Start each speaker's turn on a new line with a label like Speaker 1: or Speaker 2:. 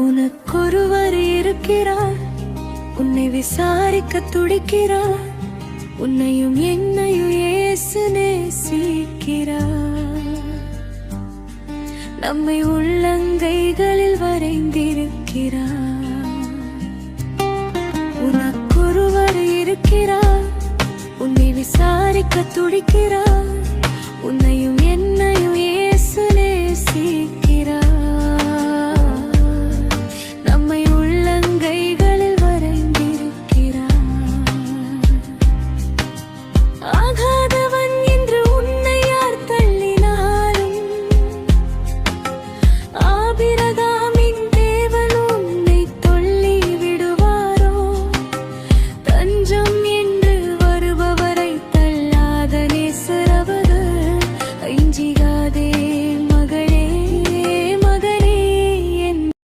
Speaker 1: உனக்கொருவர் இருக்கிறார், உன்னை விசாரிக்க துடிக்கிறார். உன்னையும் என்னையும் இயேசு நேசிக்கிறார். நம்மை உள்ளங்கைகளில் வரைந்திருக்கிறார். உனக்கொருவர் இருக்கிறார், உன்னை விசாரிக்க துடிக்கிறார்.